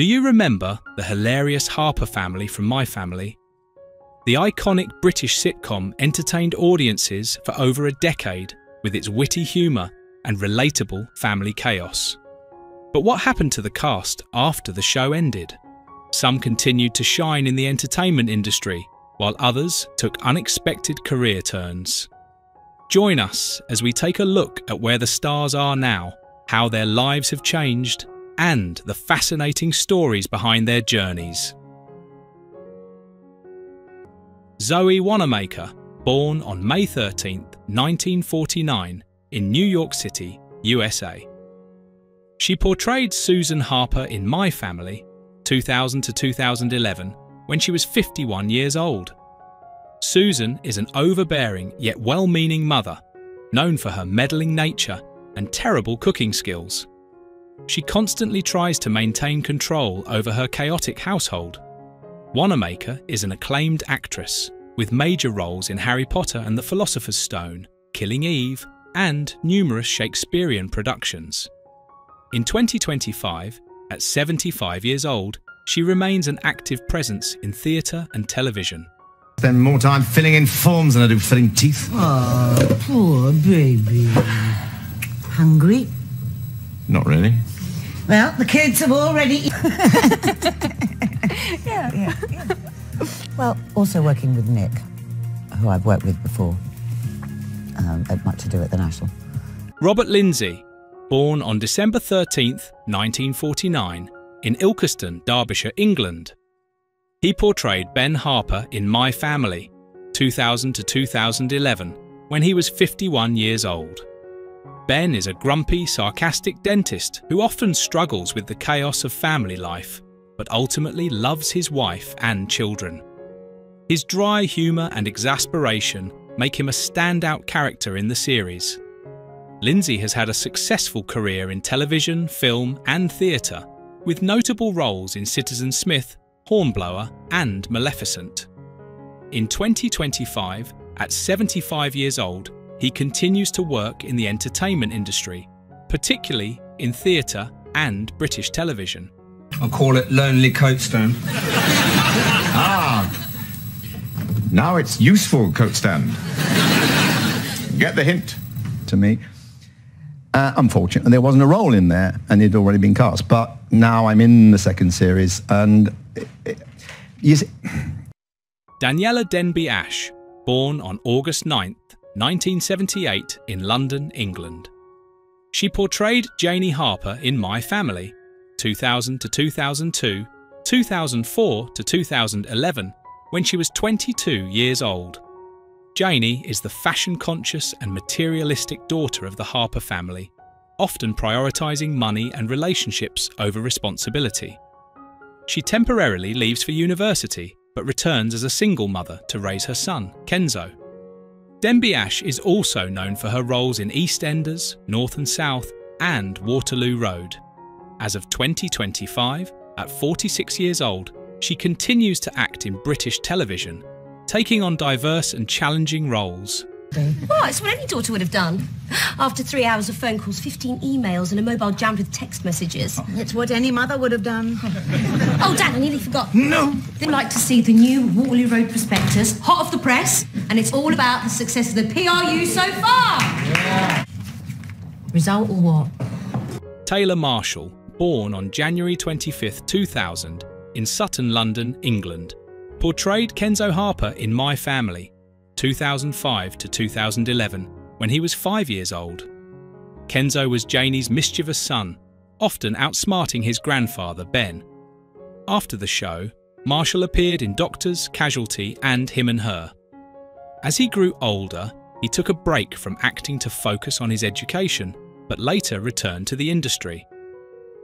Do you remember the hilarious Harper family from My Family? The iconic British sitcom entertained audiences for over a decade with its witty humour and relatable family chaos. But what happened to the cast after the show ended? Some continued to shine in the entertainment industry, while others took unexpected career turns. Join us as we take a look at where the stars are now, how their lives have changed, and the fascinating stories behind their journeys. Zoe Wanamaker, born on May 13, 1949, in New York City, USA. She portrayed Susan Harper in My Family, 2000 to 2011, when she was 51 years old. Susan is an overbearing yet well-meaning mother, known for her meddling nature and terrible cooking skills. She constantly tries to maintain control over her chaotic household. Wanamaker is an acclaimed actress, with major roles in Harry Potter and the Philosopher's Stone, Killing Eve, and numerous Shakespearean productions. In 2025, at 75 years old, she remains an active presence in theatre and television. Spend more time filling in forms than I do filling teeth. Oh, poor baby. Hungry? Not really. Well, the kids have already... yeah. Well, also working with Nick, who I've worked with before, at Much Ado at the National. Robert Lindsay, born on December 13th, 1949, in Ilkeston, Derbyshire, England. He portrayed Ben Harper in My Family, 2000 to 2011, when he was 51 years old. Ben is a grumpy, sarcastic dentist who often struggles with the chaos of family life, but ultimately loves his wife and children. His dry humour and exasperation make him a standout character in the series. Lindsay has had a successful career in television, film and theatre, with notable roles in Citizen Smith, Hornblower and Maleficent. In 2025, at 75 years old, he continues to work in the entertainment industry, particularly in theatre and British television. I call it lonely coat stand. Now it's useful coat stand. Get the hint. To me. Unfortunately, there wasn't a role in there, and it'd already been cast. But now I'm in the second series, and you see... Daniela Denby-Ashe, born on August 9th, 1978, in London, England. She portrayed Janie Harper in My Family, 2000 to 2002, 2004 to 2011, when she was 22 years old. Janie is the fashion-conscious and materialistic daughter of the Harper family, often prioritising money and relationships over responsibility. She temporarily leaves for university, but returns as a single mother to raise her son, Kenzo. Denby-Ashe is also known for her roles in EastEnders, North and South, and Waterloo Road. As of 2025, at 46 years old, she continues to act in British television, taking on diverse and challenging roles. Well, it's what any daughter would have done. After 3 hours of phone calls, 15 emails and a mobile jammed with text messages. It's what any mother would have done. Oh, Dad, I nearly forgot. No! They'd like to see the new Waterloo Road prospectus, hot off the press, and it's all about the success of the PRU so far. Yeah. Result or what? Taylor Marshall, born on January 25, 2000, in Sutton, London, England, portrayed Kenzo Harper in My Family, 2005 to 2011, when he was 5 years old. Kenzo was Janie's mischievous son, often outsmarting his grandfather, Ben. After the show, Marshall appeared in Doctors, Casualty and Him and Her. As he grew older, he took a break from acting to focus on his education, but later returned to the industry.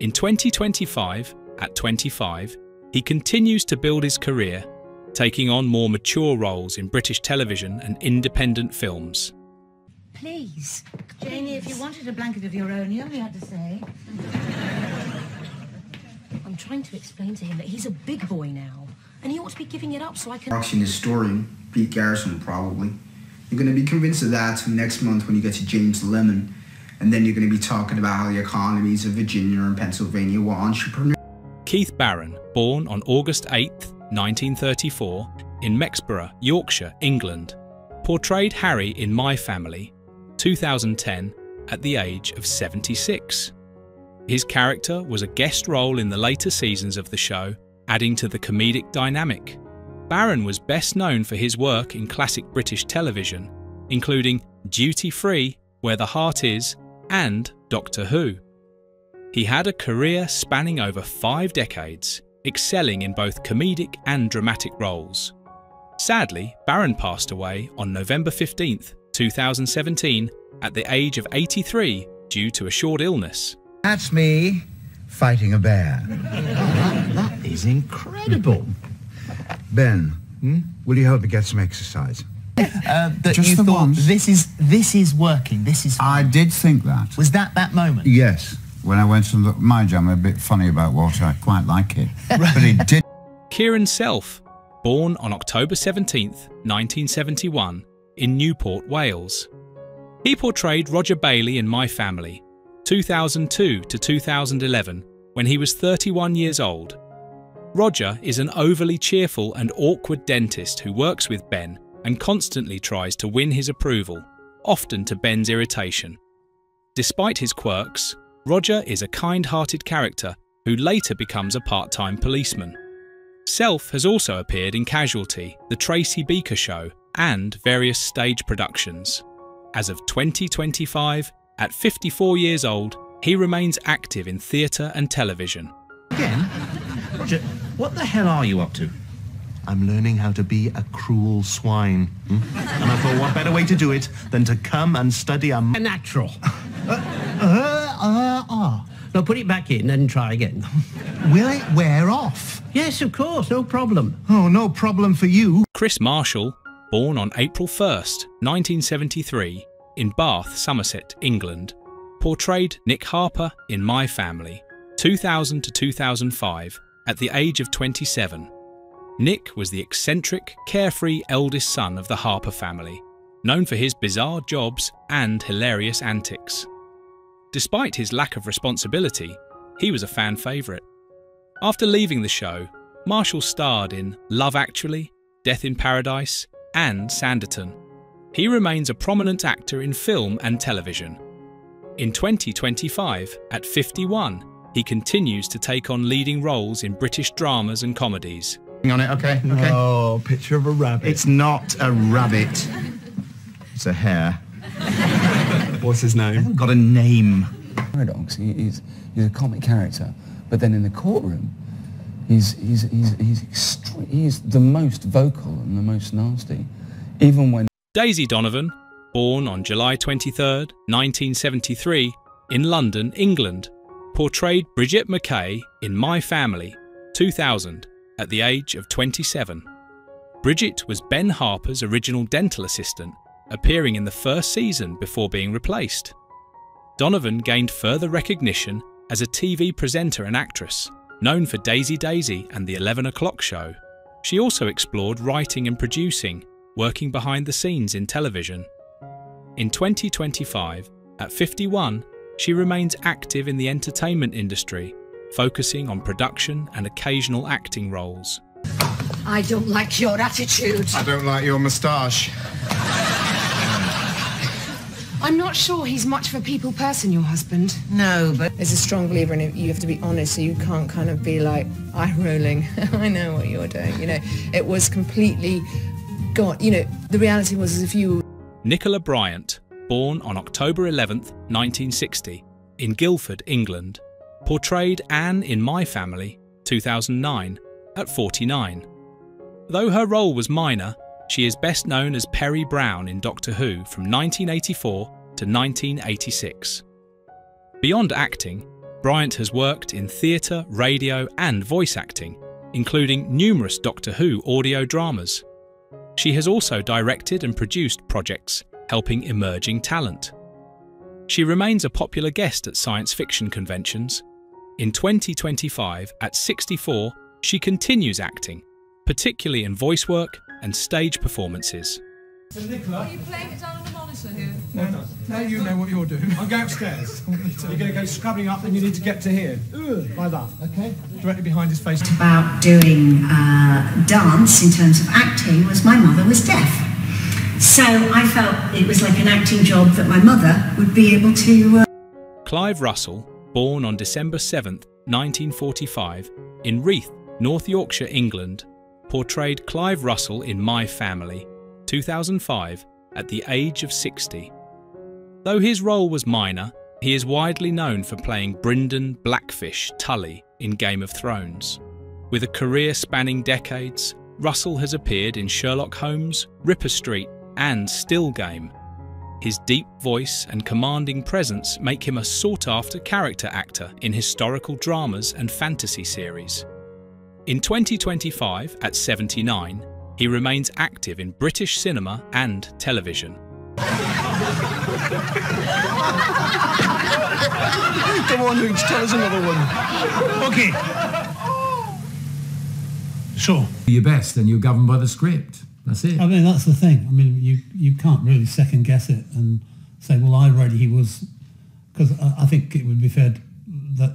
In 2025, at 25, he continues to build his career, taking on more mature roles in British television and independent films. Please. Janie, if you wanted a blanket of your own, you only had to say. I'm trying to explain to him that he's a big boy now, and he ought to be giving it up so I can... Auction historian, Pete Garrison, probably. You're going to be convinced of that next month when you get to James Lemon, and then you're going to be talking about how the economies of Virginia and Pennsylvania were entrepreneurs. Keith Barron, born on August 8, 1934, in Mexborough, Yorkshire, England, portrayed Harry in My Family, 2010, at the age of 76. His character was a guest role in the later seasons of the show, adding to the comedic dynamic. Barron was best known for his work in classic British television, including Duty Free, Where the Heart Is, and Doctor Who. He had a career spanning over 5 decades, excelling in both comedic and dramatic roles. Sadly, Barron passed away on November 15, 2017, at the age of 83 due to a short illness. That's me fighting a bear. That is incredible. Ben, will you help me get some exercise? That Just you the thought once. this is working. This is. I did think that. Was that moment? Yes. When I went to look my jam, I'm a bit funny about water. I quite like it. But it did. Kieran Self, born on October 17, 1971, in Newport, Wales. He portrayed Roger Bailey in My Family, 2002 to 2011, when he was 31 years old. Roger is an overly cheerful and awkward dentist who works with Ben and constantly tries to win his approval, often to Ben's irritation. Despite his quirks, Roger is a kind-hearted character who later becomes a part-time policeman. Self has also appeared in Casualty, The Tracy Beaker Show, and various stage productions. As of 2025, at 54 years old, he remains active in theatre and television. Again? Roger, what the hell are you up to? I'm learning how to be a cruel swine. And I thought, what better way to do it than to come and study a natural. Now put it back in and try again. Will it wear off? Yes, of course, no problem. Oh, no problem for you. Chris Marshall, born on April 1st, 1973, in Bath, Somerset, England, portrayed Nick Harper in My Family, 2000 to 2005, at the age of 27. Nick was the eccentric, carefree eldest son of the Harper family, known for his bizarre jobs and hilarious antics. Despite his lack of responsibility, he was a fan favourite. After leaving the show, Marshall starred in Love Actually, Death in Paradise, and Sanditon. He remains a prominent actor in film and television. In 2025, at 51, he continues to take on leading roles in British dramas and comedies. On it, okay. Oh, picture of a rabbit. It's not a rabbit. It's a hare. What's his name? Got a name. Paradox. He's a comic character, but then in the courtroom, he's the most vocal and the most nasty, even when. Daisy Donovan, born on July 23, 1973, in London, England, portrayed Bridget McKay in My Family, 2000, at the age of 27. Bridget was Ben Harper's original dental assistant, appearing in the first season before being replaced. Donovan gained further recognition as a TV presenter and actress, known for Daisy Daisy and The 11 O'Clock Show. She also explored writing and producing, working behind the scenes in television. In 2025, at 51, she remains active in the entertainment industry, focusing on production and occasional acting roles. I don't like your attitude. I don't like your moustache. I'm not sure he's much of a people person, your husband. No, but There's a strong believer in it. You have to be honest, so you can't kind of be like, eye-rolling. I know what you're doing, you know. It was completely gone. You know, the reality was as if you... Nicola Bryant, born on October 11, 1960, in Guildford, England, portrayed Anne in My Family, 2009, at 49. Though her role was minor, she is best known as Perry Brown in Doctor Who from 1984 to 1986. Beyond acting, Bryant has worked in theatre, radio and voice acting, including numerous Doctor Who audio dramas. She has also directed and produced projects helping emerging talent. She remains a popular guest at science fiction conventions. In 2025, at 64, she continues acting, particularly in voice work and stage performances. So Nicola... Are you playing it down on the monitor here? Now you know what you're doing. I'll go upstairs. You're going to go scrubbing up and you need to get to here. Like that, okay? Directly behind his face. About doing dance in terms of acting was my mother was deaf. So I felt it was like an acting job that my mother would be able to... Clive Russell, born on December 7th, 1945, in Reeth, North Yorkshire, England, portrayed Clive Russell in My Family, 2005, at the age of 60. Though his role was minor, he is widely known for playing Brynden Blackfish Tully in Game of Thrones. With a career spanning decades, Russell has appeared in Sherlock Holmes, Ripper Street, and Still Game. His deep voice and commanding presence make him a sought-after character actor in historical dramas and fantasy series. In 2025, at 79, he remains active in British cinema and television. Come on, Rich, tell us another one. Okay. Sure. Do your best and you're governed by the script. That's it. I mean, that's the thing. I mean, you can't really second guess it and say, well, I read he was... Because I think it would be fair that...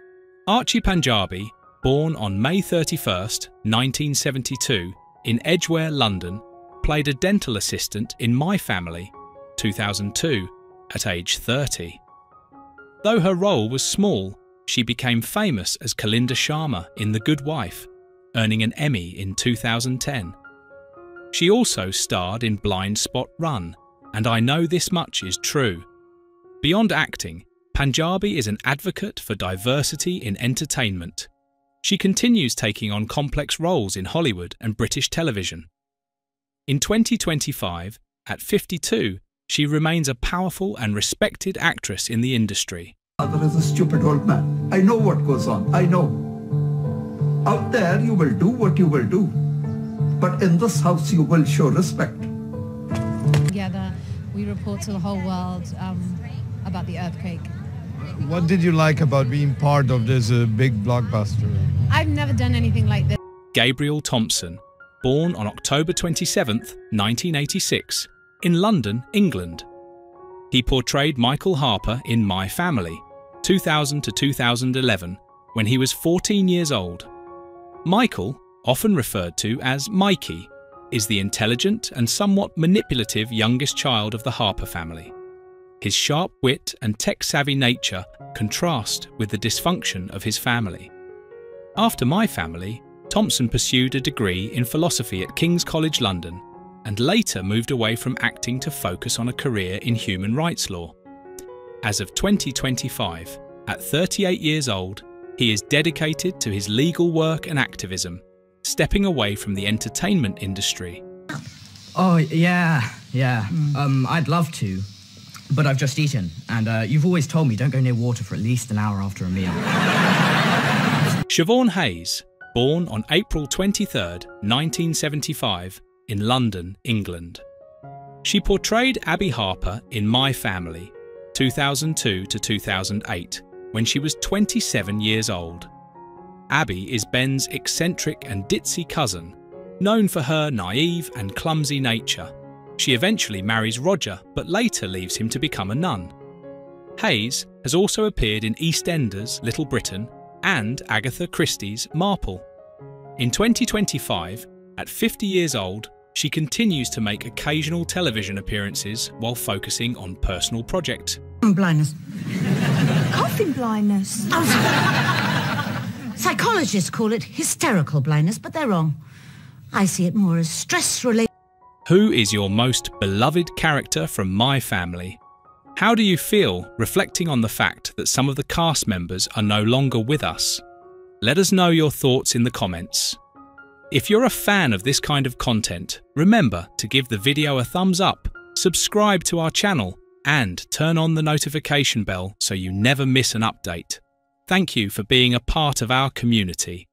Archie Panjabi, born on May 31st, 1972, in Edgware, London, played a dental assistant in My Family, 2002, at age 30. Though her role was small, she became famous as Kalinda Sharma in The Good Wife, earning an Emmy in 2010. She also starred in Blind Spot Run, and I Know This Much Is True. Beyond acting, Panjabi is an advocate for diversity in entertainment. She continues taking on complex roles in Hollywood and British television. In 2025, at 52, she remains a powerful and respected actress in the industry. Father is a stupid old man. I know what goes on. I know. Out there, you will do what you will do. But in this house, you will show respect. Together, we report to the whole world about the earthquake. What did you like about being part of this big blockbuster? I've never done anything like this. Gabriel Thompson, born on October 27th, 1986, in London, England. He portrayed Michael Harper in My Family, 2000 to 2011, when he was 14 years old. Michael, often referred to as Mikey, is the intelligent and somewhat manipulative youngest child of the Harper family. His sharp wit and tech-savvy nature contrast with the dysfunction of his family. After My Family, Thompson pursued a degree in philosophy at King's College London and later moved away from acting to focus on a career in human rights law. As of 2025, at 38 years old, he is dedicated to his legal work and activism, stepping away from the entertainment industry. Oh, yeah. I'd love to, but I've just eaten, and you've always told me don't go near water for at least an hour after a meal. Siobhan Hayes, born on April 23rd, 1975, in London, England. She portrayed Abby Harper in My Family, 2002 to 2008, when she was 27 years old. Abby is Ben's eccentric and ditzy cousin, known for her naive and clumsy nature. She eventually marries Roger, but later leaves him to become a nun. Hayes has also appeared in EastEnders' Little Britain and Agatha Christie's Marple. In 2025, at 50 years old, she continues to make occasional television appearances while focusing on personal projects. Blindness. Coughing blindness. Psychologists call it hysterical blindness, but they're wrong. I see it more as stress-related. Who is your most beloved character from My Family? How do you feel reflecting on the fact that some of the cast members are no longer with us? Let us know your thoughts in the comments. If you're a fan of this kind of content, remember to give the video a thumbs up, subscribe to our channel, and turn on the notification bell so you never miss an update. Thank you for being a part of our community.